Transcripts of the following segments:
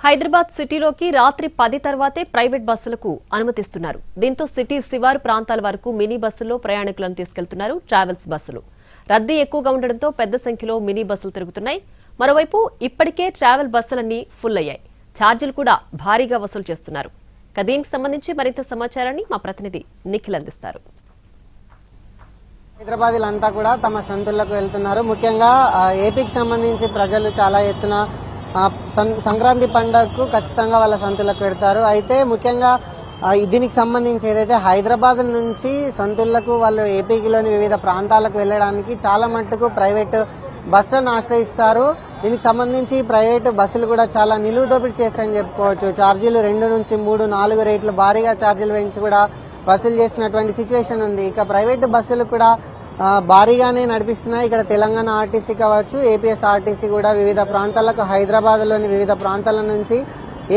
హైదరాబాద్ సిటీలోకి రాత్రి 10 తర్వాతే ప్రైవేట్ బస్సులకు అనుమతిస్తున్నారు. దీంతో సిటీ శివారు ప్రాంతాల వరకు మినీ బస్సుల్లో ప్రయాణికులను తీసుకెళ్తున్నారు ట్రావెల్స్ బస్సులు. రద్దీ ఎక్కువగా ఉండడంతో పెద్ద సంఖ్యలో మినీ బస్సులు తిరుగుతున్నాయి. మరోవైపు ఇప్పటికే ట్రావెల్ బస్సులన్నీ ఫుల్ అయ్యాయి. ఛార్జీలు కూడా భారీగా వసూలు చేస్తున్నారు. దీనికి సంబంధించి మరింత సమాచారాన్ని మా ప్రతినిధి నిఖిల్ అందిస్తారు. హైదరాబాదీలంతా కూడా తమ సొంతూళ్లకు వెళ్తున్నారు. ముఖ్యంగా ఏపీకి సంబంధించి ప్రజలు చాలా ఎత్తున సంక్రాంతి పండుగకు ఖచ్చితంగా వాళ్ళ సొంతూళ్లకు పెడతారు. అయితే ముఖ్యంగా దీనికి సంబంధించి ఏదైతే హైదరాబాద్ నుంచి సొంతూళ్లకు వాళ్ళు ఏపీలోని వివిధ ప్రాంతాలకు వెళ్ళడానికి చాలా మట్టుకు ప్రైవేటు బస్సులను ఆశ్రయిస్తారు. దీనికి సంబంధించి ప్రైవేటు బస్సులు కూడా చాలా నిలువు దోపిడీ చేస్తాయని చెప్పుకోవచ్చు. ఛార్జీలు 2 నుంచి 3, 4 రేట్లు భారీగా ఛార్జీలు పెంచి కూడా వసూలు చేసినటువంటి సిచ్యువేషన్ ఉంది. ఇక ప్రైవేటు బస్సులు కూడా భారీగానే నడిపిస్తున్నాయి. ఇక్కడ తెలంగాణ ఆర్టీసీ కావచ్చు, ఏపీఎస్ ఆర్టీసీ కూడా వివిధ ప్రాంతాలకు, హైదరాబాద్ లోని వివిధ ప్రాంతాల నుంచి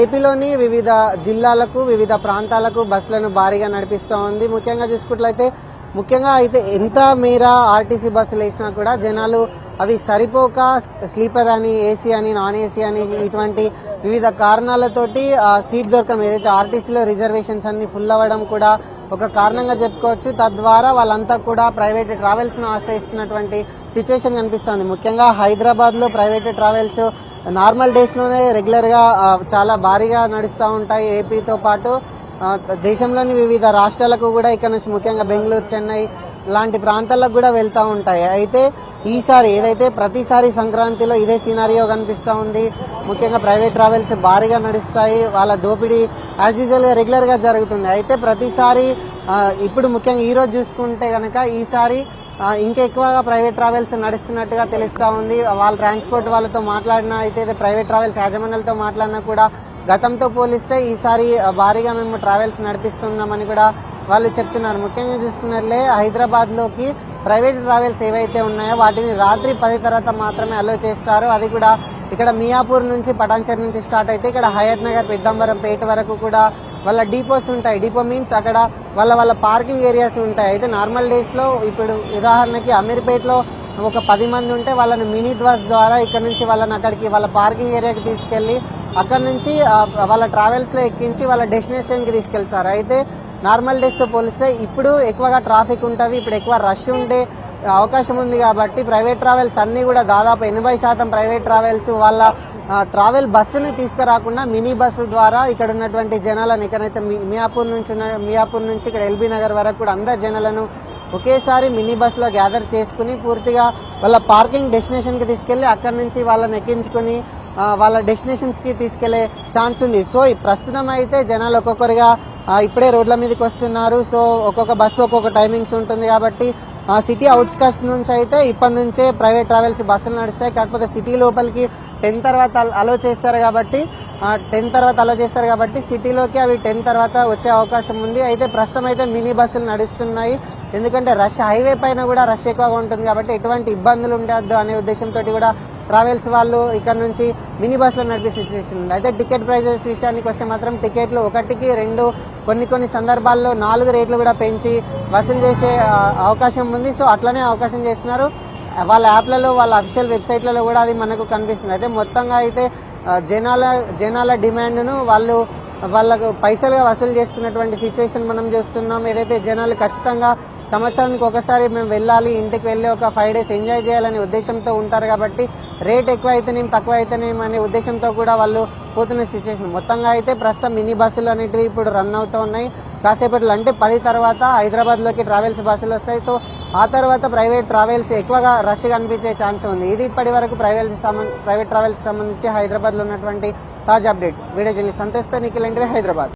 ఏపీలోని వివిధ జిల్లాలకు, వివిధ ప్రాంతాలకు బస్సులను భారీగా నడిపిస్తూ ఉంది. ముఖ్యంగా అయితే ఎంత మేర ఆర్టీసీ బస్సులు వేసినా కూడా జనాలు అవి సరిపోక స్లీపర్ అని, ఏసీ అని, నాన్ ఏసీ అని ఇటువంటి వివిధ కారణాలతోటి సీట్ దొరకడం, ఏదైతే ఆర్టీసీలో రిజర్వేషన్స్ అన్ని ఫుల్ అవ్వడం కూడా ఒక కారణంగా చెప్పుకోవచ్చు. తద్వారా వాళ్ళంతా కూడా ప్రైవేట్ ట్రావెల్స్ ను ఆశ్రయిస్తున్నటువంటి సిచ్యువేషన్ కనిపిస్తోంది. ముఖ్యంగా హైదరాబాద్ లో ప్రైవేట్ ట్రావెల్స్ నార్మల్ డేస్ లోనే రెగ్యులర్ గా చాలా భారీగా నడుస్తూ ఉంటాయి. ఏపీతో పాటు దేశంలోని వివిధ రాష్ట్రాలకు కూడా ఇక్కడ నుంచి ముఖ్యంగా బెంగళూరు, చెన్నై లాంటి ప్రాంతాలకు కూడా వెళ్తూ ఉంటాయి. అయితే ఈసారి ఏదైతే ప్రతిసారి సంక్రాంతిలో ఇదే సినారియో కనిపిస్తూ ఉంది. ముఖ్యంగా ప్రైవేట్ ట్రావెల్స్ భారీగా నడుస్తాయి. వాళ్ళ దోపిడీ యాజ్ యూజువల్ గా రెగ్యులర్ గా జరుగుతుంది. అయితే ప్రతిసారి ఇప్పుడు ముఖ్యంగా ఈ రోజు చూసుకుంటే కనుక ఈసారి ఇంకా ఎక్కువగా ప్రైవేట్ ట్రావెల్స్ నడుస్తున్నట్టుగా తెలుస్తా ఉంది. వాళ్ళ ట్రాన్స్పోర్ట్ వాళ్ళతో మాట్లాడినా, అయితే ప్రైవేట్ ట్రావెల్స్ యాజమాన్యాలతో మాట్లాడినా కూడా గతంతో పోలిస్తే ఈసారి భారీగా మేము ట్రావెల్స్ నడిపిస్తున్నామని కూడా వాళ్ళు చెప్తున్నారు. ముఖ్యంగా చూసుకున్నట్లే హైదరాబాద్ లోకి ప్రైవేట్ ట్రావెల్స్ ఏవైతే ఉన్నాయో వాటిని రాత్రి 10 తర్వాత మాత్రమే అలో చేస్తారు. అది కూడా ఇక్కడ మియాపూర్ నుంచి, పటాన్చెరు నుంచి స్టార్ట్ అయితే ఇక్కడ హయత్ నగర్, పెద్దంబరం పేట వరకు కూడా వాళ్ళ డిపోస్ ఉంటాయి. డిపో మీన్స్ అక్కడ వాళ్ళ పార్కింగ్ ఏరియాస్ ఉంటాయి. అయితే నార్మల్ డేస్ లో ఇప్పుడు ఉదాహరణకి అమీర్పేటలో ఒక 10 మంది ఉంటే వాళ్ళని మినీ బస్ ద్వారా ఇక్కడ నుంచి వాళ్ళని అక్కడికి వాళ్ళ పార్కింగ్ ఏరియాకి తీసుకెళ్లి అక్కడ నుంచి వాళ్ళ ట్రావెల్స్ లో ఎక్కించి వాళ్ళ డెస్టినేషన్ కి తీసుకెళ్తారు. అయితే నార్మల్ డేస్ తో పోలిస్తే ఇప్పుడు ఎక్కువగా ట్రాఫిక్ ఉంటుంది, ఇప్పుడు ఎక్కువ రష్ ఉండే అవకాశం ఉంది. కాబట్టి ప్రైవేట్ ట్రావెల్స్ అన్ని కూడా దాదాపు 80% ప్రైవేట్ ట్రావెల్స్ వాళ్ళ ట్రావెల్ బస్సుని తీసుకురాకుండా మినీ బస్సు ద్వారా ఇక్కడ ఉన్నటువంటి జనాలను, ఇక్కడైతే మియాపూర్ నుంచి ఇక్కడ ఎల్బీ నగర్ వరకు కూడా అందరు జనాలను ఒకేసారి మినీ బస్ లో గ్యాదర్ చేసుకుని పూర్తిగా వాళ్ళ పార్కింగ్ డెస్టినేషన్ కి తీసుకెళ్లి అక్కడి నుంచి వాళ్ళని ఎక్కించుకుని వాళ్ళ డెస్టినేషన్స్ కి తీసుకెళ్లే ఛాన్స్ ఉంది. సో ప్రస్తుతం అయితే జనాలు ఒక్కొక్కరిగా ఇప్పుడే రోడ్ల మీదకి వస్తున్నారు. సో ఒక్కొక్క బస్సు ఒక్కొక్క టైమింగ్స్ ఉంటుంది. కాబట్టి సిటీ అవుట్స్కట్స్ నుంచి అయితే ఇప్పటి నుంచే ప్రైవేట్ ట్రావెల్స్ బస్సులు నడుస్తాయి. కాకపోతే సిటీ లోపలికి 10 తర్వాత అలో చేస్తారు కాబట్టి సిటీలోకి అవి 10 తర్వాత వచ్చే అవకాశం ఉంది. అయితే ప్రస్తుతం అయితే మినీ బస్సులు నడుస్తున్నాయి. ఎందుకంటే రష్ హైవే పైన కూడా రష్ ఎక్కువగా ఉంటుంది. కాబట్టి ఎటువంటి ఇబ్బందులు ఉండద్దు అనే ఉద్దేశంతో కూడా ట్రావెల్స్ వాళ్ళు ఇక్కడ నుంచి మినీ బస్సులో నడిపే సిచ్యువేషన్ ఉంది. అయితే టికెట్ ప్రైజెస్ విషయానికి వస్తే మాత్రం టికెట్లు 1కి 2, కొన్ని సందర్భాల్లో 4 రేట్లు కూడా పెంచి వసూలు చేసే అవకాశం ఉంది. సో అట్లనే అవకాశం చేస్తున్నారు. వాళ్ళ యాప్లలో, వాళ్ళ అఫీషియల్ వెబ్సైట్లలో కూడా అది మనకు కనిపిస్తుంది. అయితే మొత్తంగా అయితే జనాల డిమాండ్ను వాళ్ళకు పైసలుగా వసూలు చేసుకున్నటువంటి సిచ్యువేషన్ మనం చూస్తున్నాం. ఏదైతే జనాలు ఖచ్చితంగా సంవత్సరానికి ఒకసారి మేము వెళ్ళాలి, ఇంటికి వెళ్ళి ఒక 5 days ఎంజాయ్ చేయాలనే ఉద్దేశంతో ఉంటారు. కాబట్టి రేట్ ఎక్కువ అయితేనేం తక్కువ అయితేనేం అనే ఉద్దేశంతో కూడా వాళ్ళు పోతున్న సిచ్యువేషన్. మొత్తంగా అయితే ప్రస్తుతం మినీ బస్సులు అనేటివి ఇప్పుడు రన్ అవుతూ ఉన్నాయి. కాసేపట్లో అంటే 10 తర్వాత హైదరాబాద్ లోకి ట్రావెల్స్ బస్సులు వస్తాయి. సో ఆ తర్వాత ప్రైవేట్ ట్రావెల్స్ ఎక్కువగా రష్ కనిపించే ఛాన్స్ ఉంది. ఇది ఇప్పటి వరకు ప్రైవేట్ ట్రావెల్స్ సంబంధించి హైదరాబాద్ లో ఉన్నటువంటి తాజా అప్డేట్. వీడియో జర్నలిస్ట్ సంతోష్ తో నిఖిల్, హైదరాబాద్.